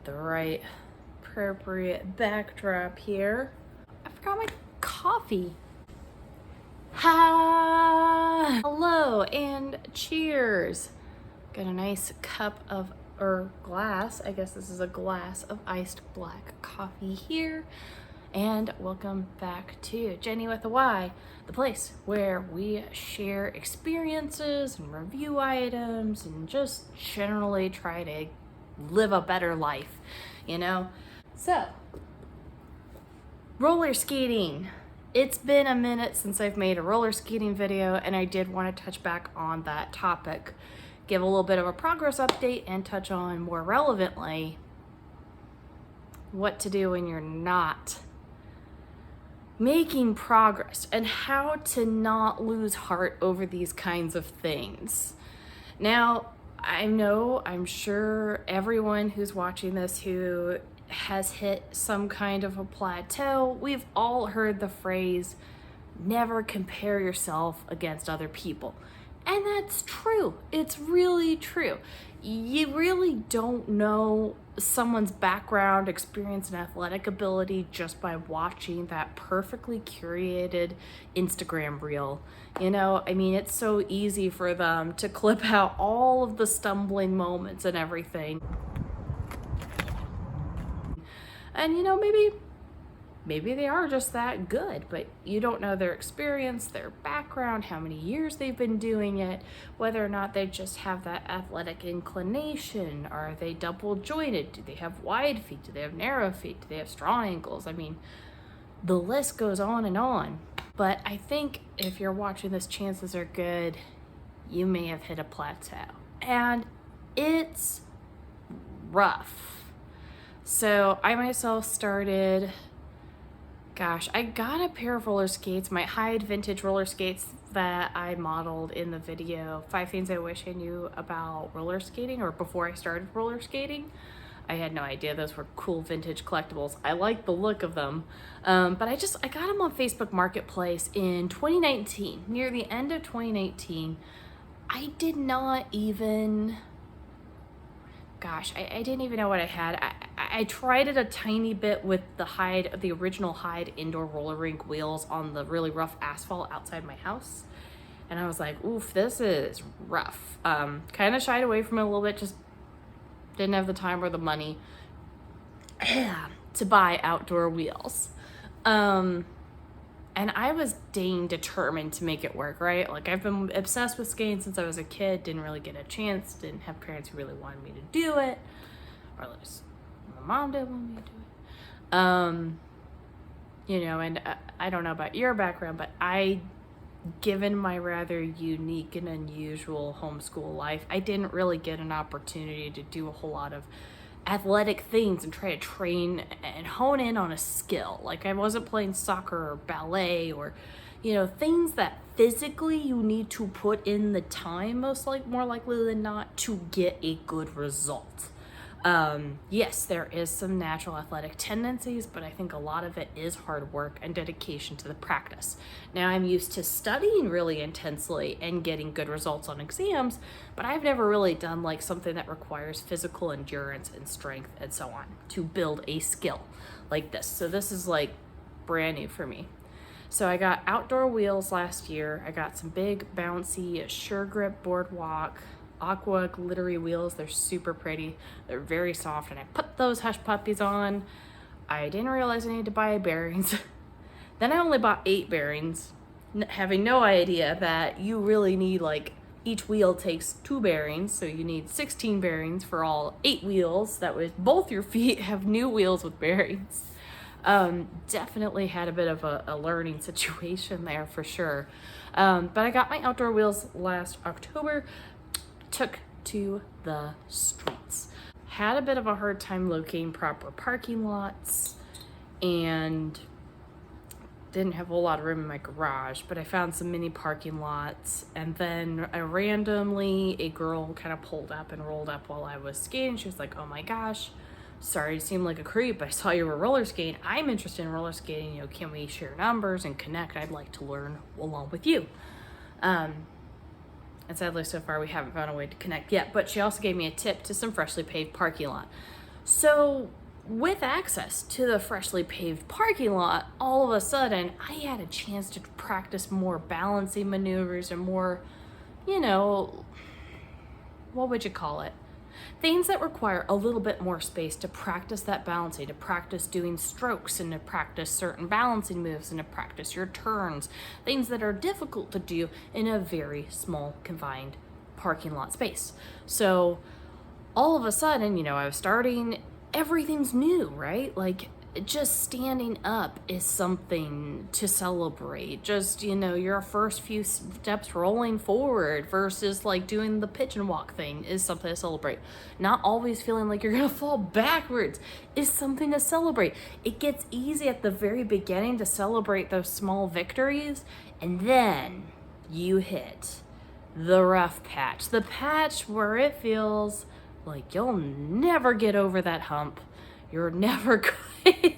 get the right appropriate backdrop here. I forgot my coffee. Ha! Hello and cheers. Got a nice cup of, or glass, I guess this is a glass of iced black coffee here. And welcome back to Jenny with a Y, the place where we share experiences and review items and just generally try to live a better life, you know? So, roller skating. It's been a minute since I've made a roller skating video, and I did want to touch back on that topic, give a little bit of a progress update, and touch on more relevantly what to do when you're not making progress and how to not lose heart over these kinds of things. Now, I'm sure everyone who's watching this who has hit some kind of a plateau, we've all heard the phrase, never compare yourself against other people. And that's true. It's really true. You really don't know someone's background, experience, and athletic ability just by watching that perfectly curated Instagram reel. You know, I mean, it's so easy for them to clip out all of the stumbling moments and everything. And, you know, maybe they are just that good, but you don't know their experience, their background, how many years they've been doing it, whether or not they just have that athletic inclination. Are they double jointed? Do they have wide feet? Do they have narrow feet? Do they have strong ankles? I mean, the list goes on and on. But I think if you're watching this, chances are good you may have hit a plateau. And it's rough. So I myself started, I got a pair of roller skates, my Hyde vintage roller skates that I modeled in the video, 5 Things I Wish I Knew About Roller Skating, or before I started roller skating. I had no idea those were cool vintage collectibles. I like the look of them. But I got them on Facebook Marketplace in 2019, near the end of 2019. I did not even, I didn't even know what I had. I tried it a tiny bit with the original Hyde indoor roller rink wheels on the really rough asphalt outside my house. And I was like, oof, this is rough. Kind of shied away from it a little bit, just didn't have the time or the money to buy outdoor wheels. And I was dang determined to make it work, right? Like, I've been obsessed with skating since I was a kid, didn't really get a chance, didn't have parents who really wanted me to do it, or at least my mom didn't want me to do it. You know, and I don't know about your background, but given my rather unique and unusual homeschool life, I didn't really get an opportunity to do a whole lot of athletic things and try to train and hone in on a skill. Like, I wasn't playing soccer or ballet or, you know, things that physically you need to put in the time, more likely than not, to get a good result. Yes, there is some natural athletic tendencies, but I think a lot of it is hard work and dedication to the practice. Now, I'm used to studying really intensely and getting good results on exams, but I've never really done like something that requires physical endurance and strength and so on to build a skill like this. So this is like brand new for me. So I got outdoor wheels last year. I got some big bouncy Sure Grip Boardwalk aqua glittery wheels. They're super pretty, they're very soft, and I put those hush puppies on. I didn't realize I needed to buy bearings. Then I only bought 8 bearings, having no idea that you really need, like, each wheel takes 2 bearings, so you need 16 bearings for all 8 wheels. That way both your feet have new wheels with bearings. Definitely had a bit of a learning situation there for sure. But I got my outdoor wheels last October, took to the streets. Had a bit of a hard time locating proper parking lots and didn't have a whole lot of room in my garage, but I found some mini parking lots. And then randomly a girl kind of pulled up and rolled up while I was skating. She was like, oh my gosh, sorry to seem like a creep, I saw you were roller skating. I'm interested in roller skating. You know, can we share numbers and connect? I'd like to learn along with you. And sadly, so far, we haven't found a way to connect yet. But she also gave me a tip to some freshly paved parking lot. So with access to the freshly paved parking lot, all of a sudden I had a chance to practice more balancing maneuvers and more, you know, what would you call it? Things that require a little bit more space to practice that balancing, to practice doing strokes and to practice certain balancing moves and to practice your turns. Things that are difficult to do in a very small, confined parking lot space. So all of a sudden, I was starting, everything's new, right? Like, just standing up is something to celebrate. Just, your first few steps rolling forward versus like doing the pitch and walk thing is something to celebrate. Not always feeling like you're gonna fall backwards is something to celebrate. It gets easy at the very beginning to celebrate those small victories, and then you hit the rough patch. The patch where it feels like you'll never get over that hump. You're never going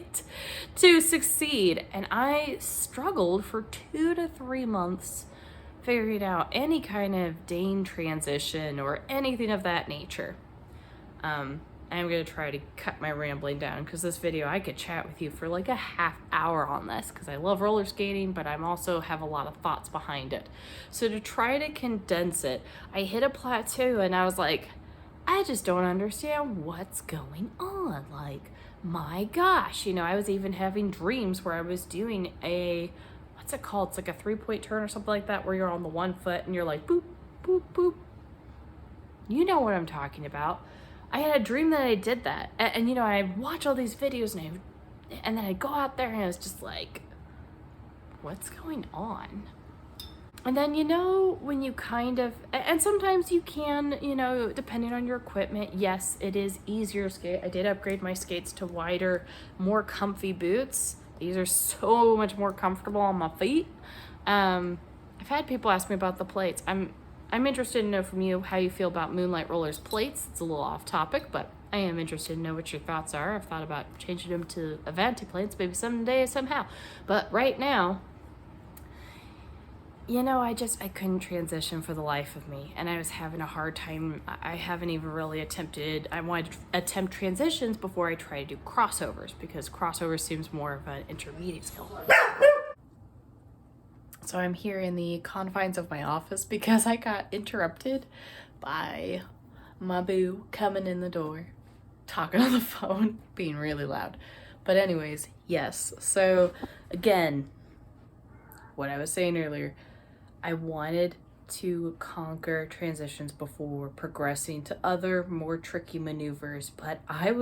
to succeed. And I struggled for 2 to 3 months figuring out any kind of Dane transition or anything of that nature. I'm going to try to cut my rambling down because this video, I could chat with you for like a half hour on this because I love roller skating, but I'm also have a lot of thoughts behind it. So to try to condense it, I hit a plateau and I was like, I just don't understand what's going on. Like, my gosh, I was even having dreams where I was doing what's it called? It's like a 3-point turn or something like that, where you're on the one foot and you're like, boop, boop, boop. You know what I'm talking about. I had a dream that I did that. And I watch all these videos and then I go out there and I was just like, what's going on? And then, when you kind of, and sometimes you can, depending on your equipment, yes, it is easier to skate. I did upgrade my skates to wider, more comfy boots. These are so much more comfortable on my feet. I've had people ask me about the plates. I'm interested to know from you how you feel about Moonlight Rollers plates. It's a little off topic, but I am interested to know what your thoughts are. I've thought about changing them to Avanti plates, maybe someday, somehow. But right now, I couldn't transition for the life of me, and I was having a hard time. I haven't even really I wanted to attempt transitions before I try to do crossovers, because crossovers seems more of an intermediate skill. So I'm here in the confines of my office because I got interrupted by my boo coming in the door, talking on the phone, being really loud. But anyways, yes. So again, what I was saying earlier, I wanted to conquer transitions before progressing to other more tricky maneuvers, but I've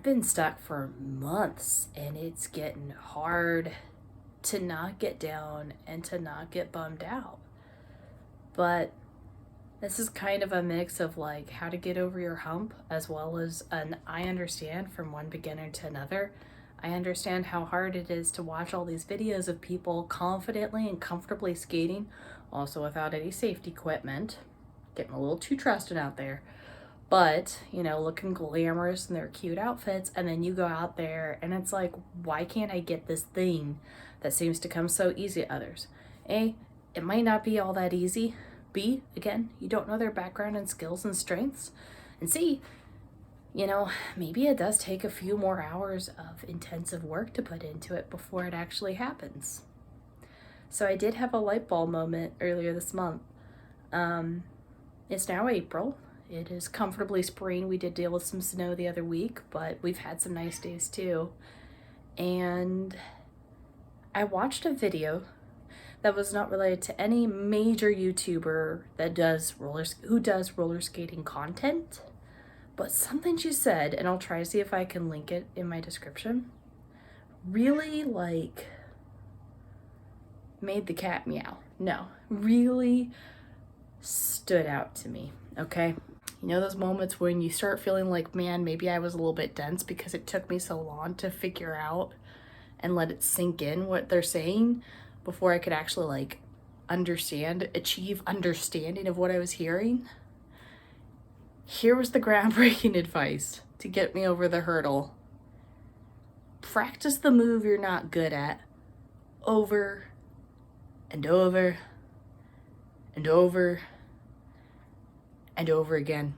been stuck for months and it's getting hard to not get down and to not get bummed out. But this is kind of a mix of like how to get over your hump, as well as I understand from one beginner to another. I understand how hard it is to watch all these videos of people confidently and comfortably skating, also without any safety equipment, getting a little too trusting out there, but, looking glamorous in their cute outfits, and then you go out there and it's like, why can't I get this thing that seems to come so easy to others? A, it might not be all that easy. B, again, you don't know their background and skills and strengths. And C, maybe it does take a few more hours of intensive work to put into it before it actually happens. So I did have a light bulb moment earlier this month. It's now April. It is comfortably spring. We did deal with some snow the other week, but we've had some nice days too. And I watched a video that was not related to any major YouTuber who does roller skating content. But something she said, and I'll try to see if I can link it in my description, really made the cat meow. No, really stood out to me, okay? Those moments when you start feeling like, man, maybe I was a little bit dense because it took me so long to figure out and let it sink in what they're saying before I could actually achieve understanding of what I was hearing. Here was the groundbreaking advice to get me over the hurdle. Practice the move you're not good at over and over and over and over again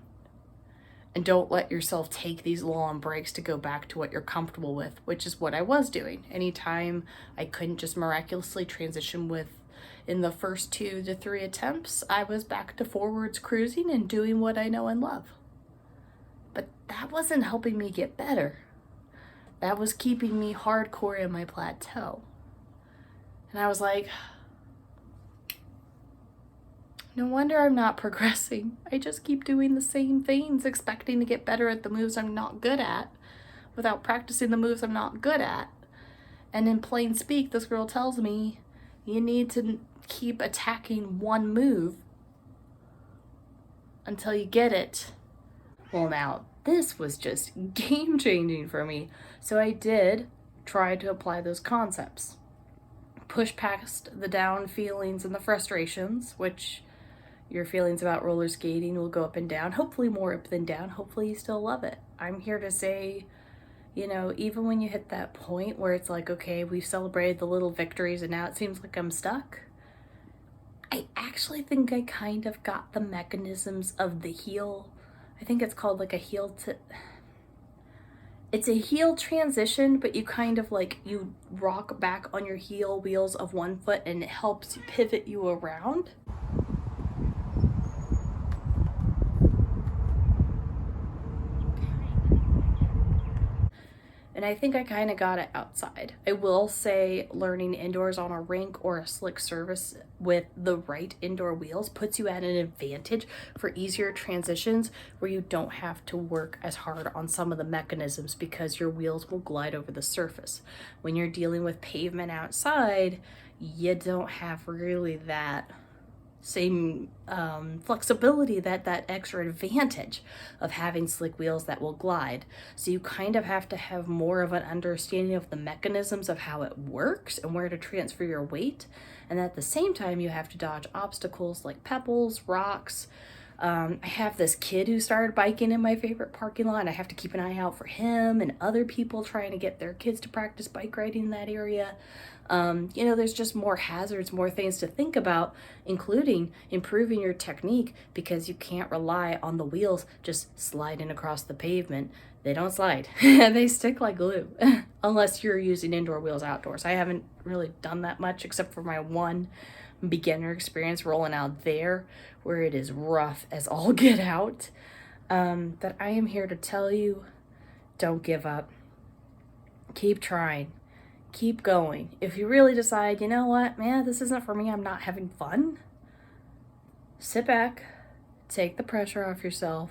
And don't let yourself take these long breaks to go back to what you're comfortable with, which is what I was doing. Anytime I couldn't just miraculously transition in the first 2 to 3 attempts, I was back to forwards cruising and doing what I know and love. But that wasn't helping me get better. That was keeping me hardcore in my plateau. And I was like, no wonder I'm not progressing. I just keep doing the same things, expecting to get better at the moves I'm not good at, without practicing the moves I'm not good at. And in plain speak, this girl tells me, you need to keep attacking one move until you get it. Well, now, this was just game-changing for me. So I did try to apply those concepts. Push past the down feelings and the frustrations, which your feelings about roller skating will go up and down, hopefully more up than down. Hopefully you still love it. I'm here to say, you know, even when you hit that point where it's like, okay, we've celebrated the little victories and now it seems like I'm stuck, I actually think I kind of got the mechanisms of the heel. I think it's called like a heel to... It's a heel transition, but you kind of like, you rock back on your heel wheels of one foot and it helps pivot you around. And I think I kind of got it outside. I will say learning indoors on a rink or a slick surface with the right indoor wheels puts you at an advantage for easier transitions where you don't have to work as hard on some of the mechanisms because your wheels will glide over the surface. When you're dealing with pavement outside, you don't have really that same flexibility, that extra advantage of having slick wheels that will glide. So you kind of have to have more of an understanding of the mechanisms of how it works and where to transfer your weight. And at the same time, you have to dodge obstacles like pebbles, rocks. I have this kid who started biking in my favorite parking lot. I have to keep an eye out for him and other people trying to get their kids to practice bike riding in that area. You know, there's just more hazards, more things to think about, including improving your technique, because you can't rely on the wheels just sliding across the pavement. They don't slide. They stick like glue, unless you're using indoor wheels outdoors. I haven't really done that much except for my one beginner experience rolling out there where it is rough as all get out. But I am here to tell you, don't give up. Keep trying. Keep going. If you really decide, you know what, man, this isn't for me, I'm not having fun, sit back, take the pressure off yourself,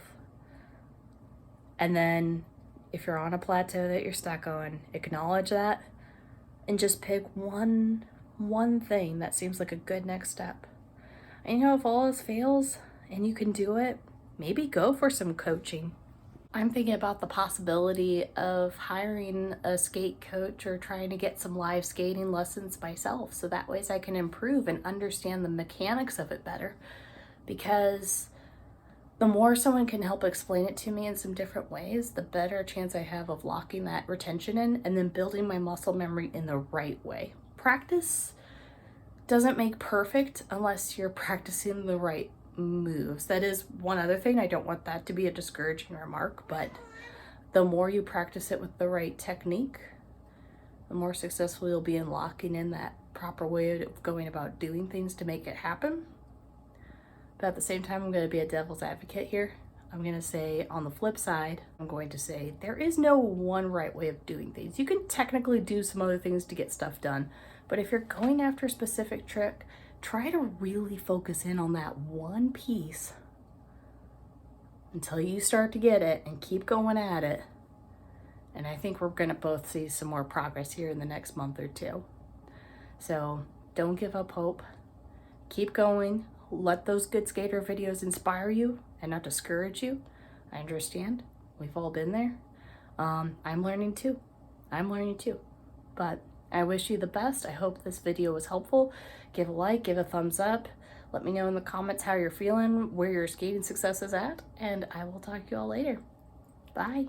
and then if you're on a plateau that you're stuck on, acknowledge that and just pick one thing that seems like a good next step. And you know, if all else fails and you can do it, maybe go for some coaching. I'm thinking about the possibility of hiring a skate coach or trying to get some live skating lessons myself, so that ways I can improve and understand the mechanics of it better. Because the more someone can help explain it to me in some different ways, the better chance I have of locking that retention in and then building my muscle memory in the right way. Practice doesn't make perfect unless you're practicing the right moves. That is one other thing. I don't want that to be a discouraging remark, but the more you practice it with the right technique, the more successful you'll be in locking in that proper way of going about doing things to make it happen. But at the same time, I'm going to be a devil's advocate here. I'm going to say, on the flip side, I'm going to say there is no one right way of doing things. You can technically do some other things to get stuff done, but if you're going after a specific trick, try to really focus in on that one piece until you start to get it and keep going at it. And I think we're going to both see some more progress here in the next month or two. So don't give up hope. Keep going. Let those good skater videos inspire you and not discourage you. I understand. We've all been there. I'm learning too. But I wish you the best. I hope this video was helpful. Give a like, give a thumbs up. Let me know in the comments how you're feeling, where your skating success is at, and I will talk to you all later. Bye.